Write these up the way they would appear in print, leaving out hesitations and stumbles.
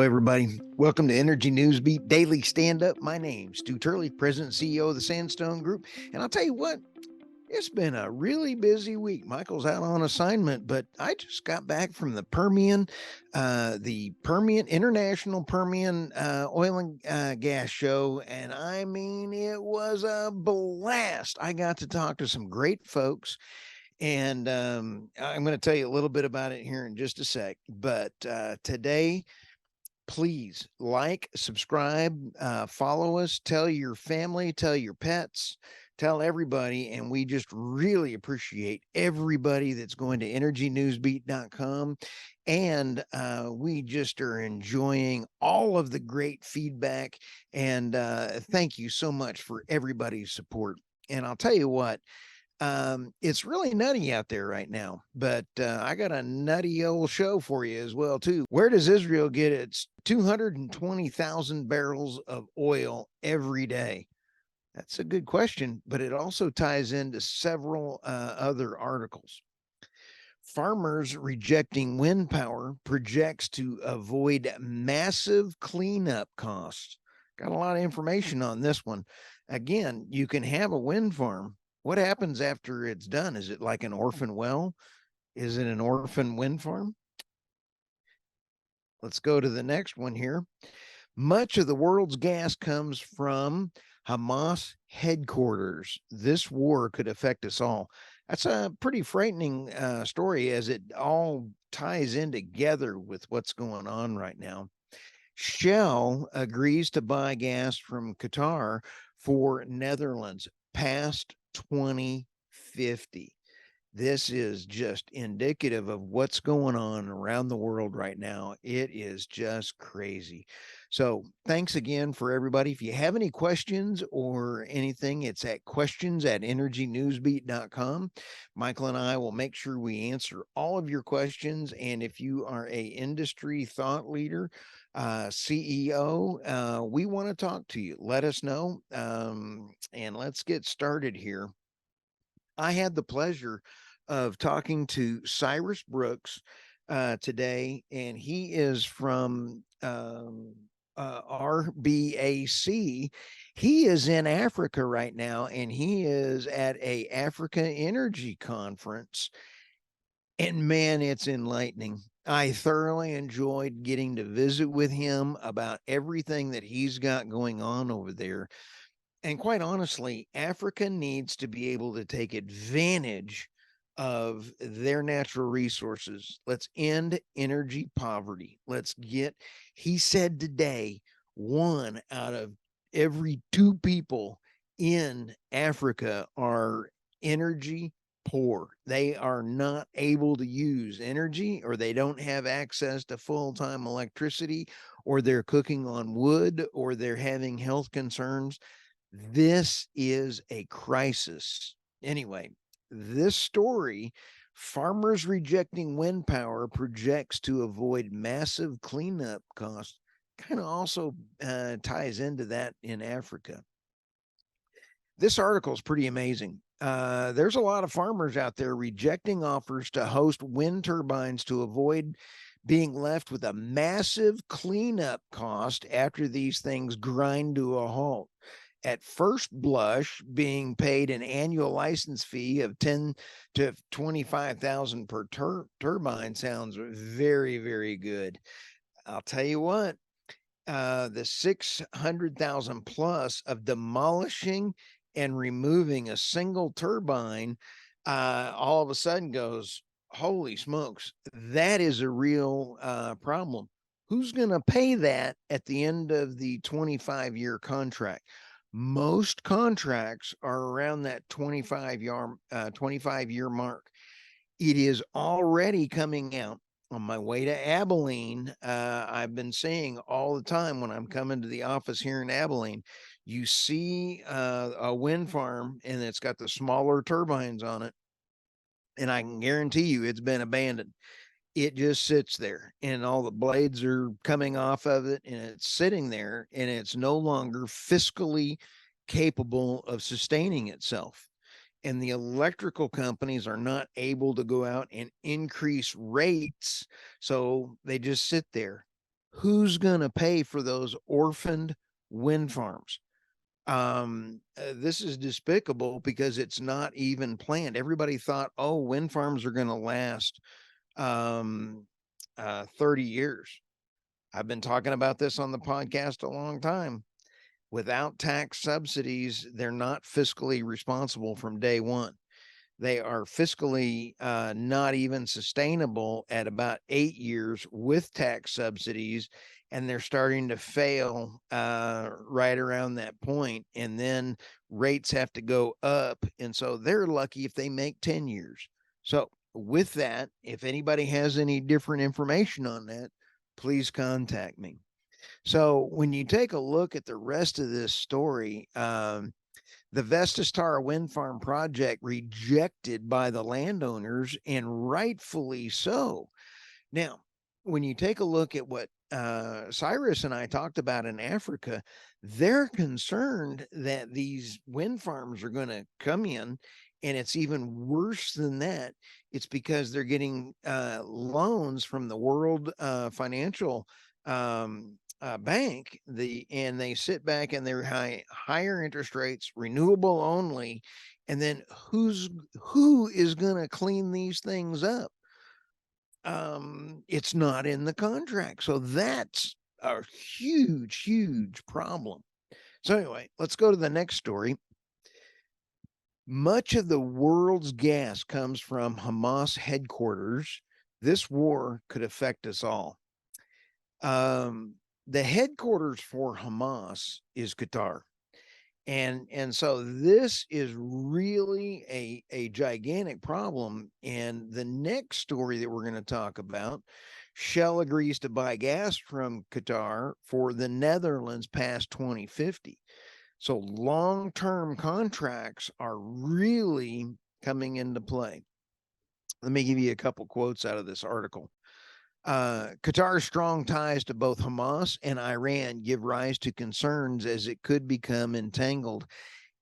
everybody. Welcome to Energy Newsbeat Daily Stand-Up. My name's Stuart Turley, President and CEO of the Sandstone Group. And I'll tell you what, it's been a really busy week. Michael's out on assignment, but I just got back from the Permian International Permian Oil and Gas Show. And I mean, it was a blast. I got to talk to some great folks. And I'm going to tell you a little bit about it here in just a sec. But today, please like, subscribe, follow us, tell your family, tell your pets, tell everybody. And we just really appreciate everybody that's going to energynewsbeat.com. And we just are enjoying all of the great feedback. And thank you so much for everybody's support. And I'll tell you what, it's really nutty out there right now, but I got a nutty old show for you as well too. Where does Israel get its 220,000 barrels of oil every day? That's a good question, but it also ties into several other articles. Farmers rejecting wind power projects to avoid massive cleanup costs. Got a lot of information on this one. Again, you can have a wind farm. What happens after it's done? Is it like an orphan well? Is it an orphan wind farm? Let's go to the next one here. Much of the world's gas comes from Hamas headquarters. This war could affect us all. That's a pretty frightening story as it all ties in together with what's going on right now. Shell agrees to buy gas from Qatar for Netherlands past 2050. This is just indicative of what's going on around the world right now. It is just crazy. So thanks again for everybody. If you have any questions or anything, it's at questions@energynewsbeat.com. Michael and I will make sure we answer all of your questions. And if you are a industry thought leader, CEO, we want to talk to you. Let us know. And let's get started here. I had the pleasure of talking to Cyrus Brooks today, and he is from RBAC. He is in Africa right now, and he is at a Africa Energy Conference. And man, it's enlightening. I thoroughly enjoyed getting to visit with him about everything that he's got going on over there. And quite honestly, Africa needs to be able to take advantage of their natural resources. Let's end energy poverty. He said today, 1 out of every 2 people in Africa are energy poor. They are not able to use energy, or they don't have access to full-time electricity, or they're cooking on wood, or they're having health concerns. This is a crisis. Anyway, this story, farmers rejecting wind power projects to avoid massive cleanup costs, kind of also ties into that in Africa. This article is pretty amazing. There's a lot of farmers out there rejecting offers to host wind turbines to avoid being left with a massive cleanup cost after these things grind to a halt. At first blush, being paid an annual license fee of 10 to 25,000 per turbine sounds very, very good. I'll tell you what, the 600,000 plus of demolishing and removing a single turbine, all of a sudden goes, holy smokes, that is a real problem. Who's going to pay that at the end of the 25-year contract? Most contracts are around that 25-year mark. It is already coming out. On my way to Abilene, I've been seeing all the time when I'm coming to the office here in Abilene, you see a wind farm, and it's got the smaller turbines on it. And I can guarantee you it's been abandoned. It just sits there, and all the blades are coming off of it, and it's sitting there, and it's no longer fiscally capable of sustaining itself. And the electrical companies are not able to go out and increase rates, so they just sit there. Who's going to pay for those orphaned wind farms? This is despicable because it's not even planned. Everybody thought, oh, wind farms are going to last 30 years. I've been talking about this on the podcast a long time. Without tax subsidies, they're not fiscally responsible from day one. They are fiscally not even sustainable at about 8 years with tax subsidies, and they're starting to fail right around that point. And then rates have to go up, and so they're lucky if they make 10 years. So with that, if anybody has any different information on that, please contact me. So when you take a look at the rest of this story, the Vestastar wind farm project rejected by the landowners, and rightfully so. Now, when you take a look at what Cyrus and I talked about in Africa, they're concerned that these wind farms are going to come in, and it's even worse than that. It's because they're getting loans from the World Financial Bank, and they sit back and they're higher interest rates, renewable only, and then who is going to clean these things up? It's not in the contract. So that's a huge problem. So anyway, let's go to the next story. Much of the world's gas comes from Hamas headquarters. This war could affect us all. The headquarters for Hamas is Qatar. And so this is really a gigantic problem. And the next story that we're going to talk about, Shell agrees to buy gas from Qatar for the Netherlands past 2050. So long-term contracts are really coming into play. Let me give you a couple quotes out of this article. Qatar's strong ties to both Hamas and Iran give rise to concerns as it could become entangled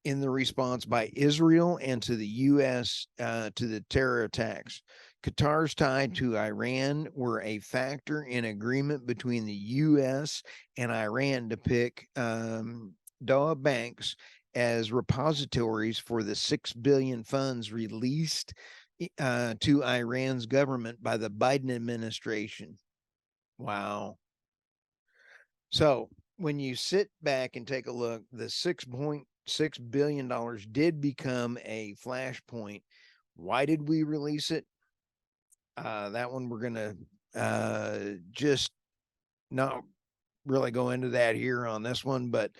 in the response by Israel and to the U.S. To the terror attacks. Qatar's tie to Iran were a factor in agreement between the U.S. and Iran to pick Doha banks as repositories for the $6 billion funds released to Iran's government by the Biden administration. Wow. So when you sit back and take a look, the $6.6 billion did become a flashpoint. Why did we release it? That one we're going to just not really go into that here on this one, but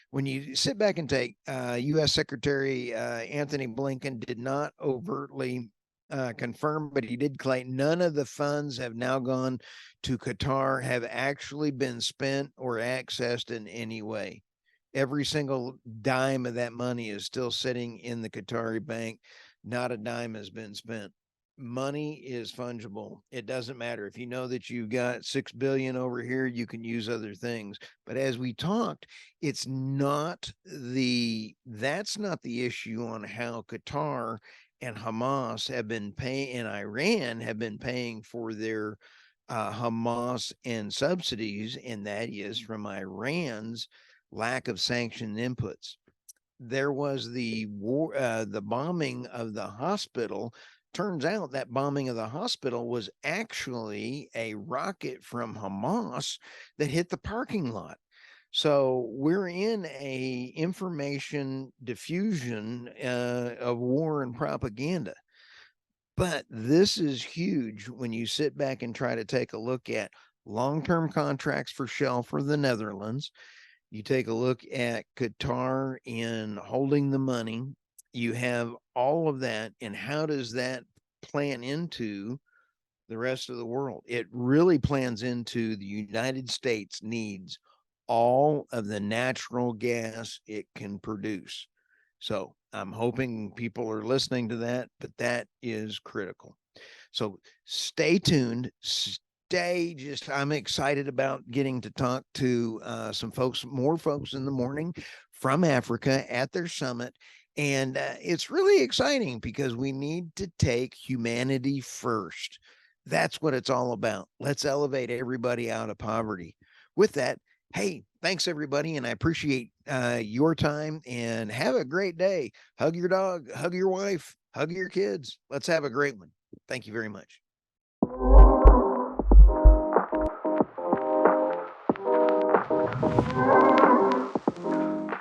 when you sit back and take U.S. Secretary Anthony Blinken did not overtly confirm, but he did claim none of the funds have now gone to Qatar, have actually been spent or accessed in any way. Every single dime of that money is still sitting in the Qatari bank. Not a dime has been spent. Money is fungible. It doesn't matter. If you know that you've got 6 billion over here, you can use other things. But as we talked, that's not the issue on how Qatar and Hamas have been paying, and Iran have been paying for their Hamas and subsidies, and that is from Iran's lack of sanctioned inputs. There was the war, the bombing of the hospital. Turns out that bombing of the hospital was actually a rocket from Hamas that hit the parking lot. So we're in a information diffusion of war and propaganda. But this is huge when you sit back and try to take a look at long-term contracts for Shell for the Netherlands. You take a look at Qatar in holding the money. You have all of that. And how does that plan into the rest of the world? It really plans into the United States needs all of the natural gas it can produce. So I'm hoping people are listening to that, but that is critical. So stay tuned. I'm excited about getting to talk to more folks in the morning from Africa at their summit. And it's really exciting because we need to take humanity first. That's what it's all about. Let's elevate everybody out of poverty. with that, hey, thanks everybody. And I appreciate your time, and have a great day. Hug your dog, hug your wife, hug your kids. Let's have a great one. Thank you very much.